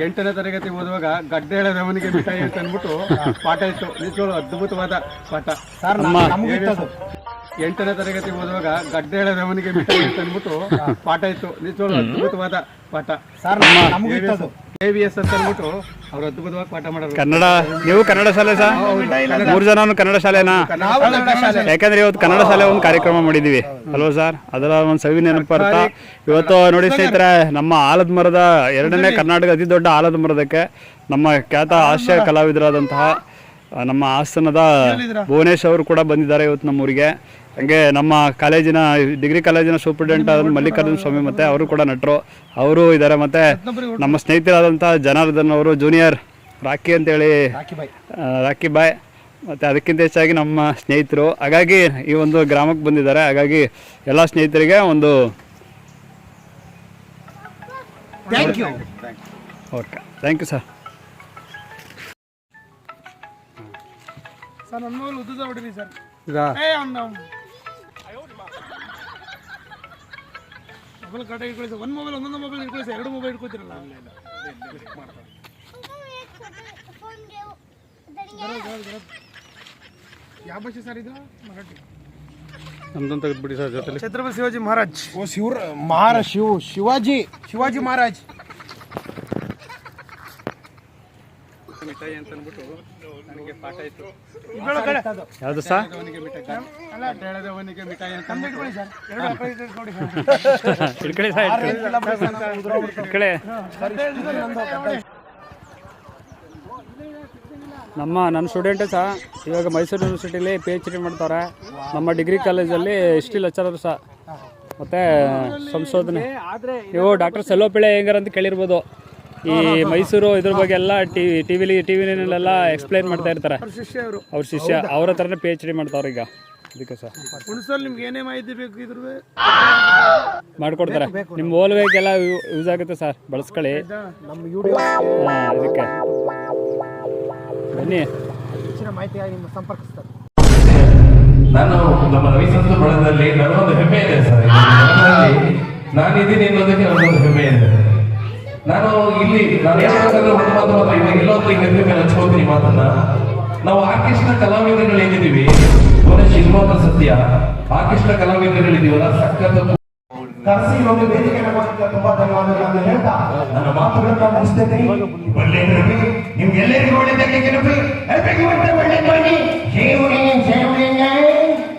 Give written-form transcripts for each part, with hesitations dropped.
8ನೇ ತರಗತಿ ಓದುವಾಗ ಗಡ್ಡೆ ಎಳೆದವನಿಗೆ ಮಿಠಾಯಿ ಅಂತ ಅಂದ್ಬಿಟ್ಟು ಪಾಠ ಇತ್ತು. ನಿಜವಾಗ್ಲೂ ಅದ್ಭುತವಾದ ಪಾಠ. 8ನೇ ತರಗತಿ ಓದುವಾಗ ಗಡ್ಡೆ ಎಳೆದವನಿಗೆ ಮಿಠಾಯಿ ಅಂತ ಅಂದ್ಬಿಟ್ಟು ಪಾಠ ಇತ್ತು. ನಿಜವಾಗ್ಲೂ ಅದ್ಭುತವಾದ ಪಾಠ. KVS ಅಂತ ಅಂದ್ಬಿಟ್ಟು ಅವ್ರು ಅದ್ಭುತವಾಗಿ ಪಾಠ ಮಾಡೋರು. ಕನ್ನಡ, ನೀವು ಕನ್ನಡ ಶಾಲೆ ಸರ್? 3 ಜನನು ಕನ್ನಡ ಶಾಲೆನಾ? ಯಾಕಂದ್ರೆ ಇವತ್ತು ಕನ್ನಡ ಶಾಲೆ ಒಂದು ಕಾರ್ಯಕ್ರಮ ಮಾಡಿದೀವಿ ಅಲ್ವಾ ಸರ್? ಅದರ ಒಂದು ಸವಿ ನೆನಪರ್ಥ ಇವತ್ತು ನೋಡಿ ಸ್ನೇಹಿತರೆ, ನಮ್ಮ ಆಲದ ಮರದ 2ನೇ ಕರ್ನಾಟಕ ಅತಿ ದೊಡ್ಡ ಆಲದ ಮರದಕ್ಕೆ ನಮ್ಮ ಖ್ಯಾತ ಹಾಸ್ಯ ಕಲಾವಿದರಾದಂತಹ ನಮ್ಮ ಹಾಸನದ ಭುವನೇಶ್ ಅವರು ಕೂಡ ಬಂದಿದ್ದಾರೆ ಇವತ್ತು ನಮ್ಮೂರಿಗೆ. ಹಂಗೆ ನಮ್ಮ ಕಾಲೇಜಿನ ಡಿಗ್ರಿ ಕಾಲೇಜಿನ ಸೂಪರಿಂಟೆಂಡೆಂಟ್ ಆದ ಮಲ್ಲಿಕಾರ್ಜುನ ಸ್ವಾಮಿ ಮತ್ತು ಅವರು ಕೂಡ ನಟರು, ಅವರು ಇದ್ದಾರೆ. ಮತ್ತು ನಮ್ಮ ಸ್ನೇಹಿತರಾದಂಥ ಜನಾರ್ದನ್ ಅವರು, ಜೂನಿಯರ್ ರಾಕಿ ಅಂತೇಳಿ ರಾಕಿ ಬಾಯ್, ಮತ್ತು ಅದಕ್ಕಿಂತ ಹೆಚ್ಚಾಗಿ ನಮ್ಮ ಸ್ನೇಹಿತರು. ಹಾಗಾಗಿ ಈ ಒಂದು ಗ್ರಾಮಕ್ಕೆ ಬಂದಿದ್ದಾರೆ. ಹಾಗಾಗಿ ಎಲ್ಲ ಸ್ನೇಹಿತರಿಗೆ ಒಂದು okay, thank you sir. Sir ನನ್ನ ಮೊಬೈಲ್ ಉದ್ದ ಹೊಡಿರಿ ಸರ್. ಮೊಬೈಲ್ ಕಡೆ ಇಟ್ಕೊಳ್ಳಿ ಸರ್. ಒಂದು ಮೊಬೈಲ್ ಒಂದೊಂದು ಮೊಬೈಲ್ ಇಟ್ಕೊಳ್ಳಿ ಸರ್. 2 ಮೊಬೈಲ್ ಇಟ್ಕೊತಿರಲ್ಲ. ಯಾವ ಭಾಷೆ ಸರ್ ಇದು? ಮರಾಠಿ. ನಮ್ದೊಂದು ತೆಗೆದ್ಬಿಡಿ ಸರ್ ಜೊತೆಲಿ. ಛತ್ರಪತಿ ಶಿವಾಜಿ ಮಹಾರಾಜ್. ಶಿವಾಜಿ ಮಹಾರಾಜ್ ಮಿಠಾಯಿ ಅಂತ ಅಂದ್ಬಿಟ್ಟು ನನಗೆ ಪಾಠ ಇತ್ತು. ಯಾವುದು ಸರ್? ಎಳೆದವನಿಗೆ ಮಿಠಾಯಿ ಅಂತ ಇಟ್ಕೊಳ್ಳಿ ಸರ್, ಇಟ್ಕೊಳ್ಳಿ. ನನ್ನ ಸ್ಟೂಡೆಂಟು ಸಹ ಇವಾಗ ಮೈಸೂರು ಯೂನಿವರ್ಸಿಟಿಲಿ PhD ಮಾಡ್ತಾರೆ. ನಮ್ಮ ಡಿಗ್ರಿ ಕಾಲೇಜಲ್ಲಿ ಹಿಸ್ಟ್ರಿ ಲೆಕ್ಚರರು ಸಹ, ಮತ್ತು ಸಂಶೋಧನೆ. ನೀವು ಡಾಕ್ಟರ್ ಸೆಲ್ವಪಿಳ್ಳೆ ಹೆಂಗಾರ ಅಂತ ಕೇಳಿರ್ಬೋದು. ಈ ಮೈಸೂರು ಇದ್ರ ಬಗ್ಗೆ ಎಲ್ಲ ಟಿವಿನಲ್ಲೆಲ್ಲ ಎಕ್ಸ್ಪ್ಲೈನ್ ಮಾಡ್ತಾ ಇರ್ತಾರೆ. ಅವ್ರ ಶಿಷ್ಯ ಅವ್ರ ಹತ್ರನೇ PhD ಮಾಡ್ತಾವ್ರೆ ಈಗ. ಅದಕ್ಕೆ ಸರ್ ನಿಮ್ಗೆ ಏನೇ ಮಾಹಿತಿ ಬೇಕು ಇದ್ರ ಮಾಡಿಕೊಡ್ತಾರೆ. ನಿಮ್ಮ ಓಲ್ವೇಗೆಲ್ಲ ಯೂಸ್ ಆಗುತ್ತೆ ಸರ್, ಬಳಸ್ಕೊಳ್ಳಿ. ಅದಕ್ಕೆ ಬನ್ನಿ, ಹೆಚ್ಚಿನ ಮಾಹಿತಿಯಾಗಿ ನಿಮ್ಮ ಸಂಪರ್ಕಿಸ್ತಾರೆ. ನಾನು ನಮ್ಮ ರವಿಸಂತ ಬಳಗದಲ್ಲಿ ನನಗೊಂದು ಹೆಮ್ಮೆ ಇದೆ ಸರ್. ನಾನಿದ್ದೀನಿ ಅನ್ನೋದಕ್ಕೆ ನನಗೊಂದು ಹೆಮ್ಮೆ ಇದೆ. ನಾನು ಇಲ್ಲಿ ನಾನು ಹೇಳ್ಬೇಕಂದ್ರೆ ಒಂದು ಮಾತು ಮಾತ್ರ ಇವಾಗ ಎಲ್ಲೊಂದು ಈ ಮೆದುವೆ ಮೇಲೆ ಹಚ್ಕೋತೀನಿ ಮಾತನ್ನ. ನಾವು ಆರ್ಕೆಸ್ಟ್ರಾ ಕಲಾವಿದರುಗಳು ಹೇಗಿದ್ದೀವಿ, ಶಿಲ್ಪದ ಸತ್ಯ ಆರ್ಕೆಸ್ಟ್ರಾ ಕಲಾವಿದರುಗಳಿದ್ದೀವಲ್ಲ, ಸಖತ್ ಕರೆಸಿ ಒಂದು ವೇದಿಕೆ ತುಂಬಾ ಧನ್ಯವಾದಗಳನ್ನು ಹೇಳ್ತಾ ನನ್ನ ಮಾತುಗಳನ್ನ ಮುಗಿಸ್ತೇನೆ. ಒಳ್ಳೆ ನಿಮ್ಗೆಲ್ಲರಿಗೂ ಒಳ್ಳೆದಾಗಿ ಕೆಲವು ಒಳ್ಳೆ ಮಾಡಿ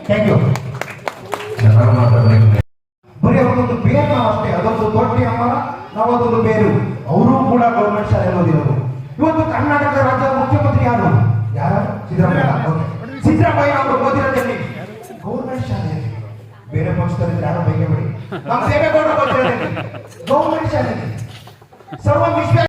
ಥ್ಯಾಂಕ್ ಯು. ಚೆನ್ನಾಗಿ ಮಾತಾಡ್ಬೇಕು. ಬರೀ ಅವರೊಂದು ಬೇರು ಅಷ್ಟೇ, ಅದೊಂದು ದೊಡ್ಡ ಅಮ್ಮ, ನಾವು ಅದೊಂದು ಬೇರು. ಅವರು ಕೂಡ ಗೌರ್ಮೆಂಟ್ ಶಾಲೆ ಓದಿರೋರು. ಇವತ್ತು ಕರ್ನಾಟಕ ರಾಜ್ಯದ ಮುಖ್ಯಮಂತ್ರಿ ಯಾರು? ಸಿದ್ದರಾಮಯ್ಯ ಅವರು ಓದಿರೋದಲ್ಲಿ ಗೌರ್ಮೆಂಟ್ ಶಾಲೆಯಲ್ಲಿ. ಬೇರೆ ಪಕ್ಷದಲ್ಲಿ ಯಾರು ಬೈಗೆ ಬಿಡಿ, ನಮ್ಮ ದೇವೇಗೌಡರು ಓದಿರೋದಲ್ಲಿ ಗೌರ್ಮೆಂಟ್ ಶಾಲೆಯಲ್ಲಿ. ಸರ್ವ ವಿಶ್ವ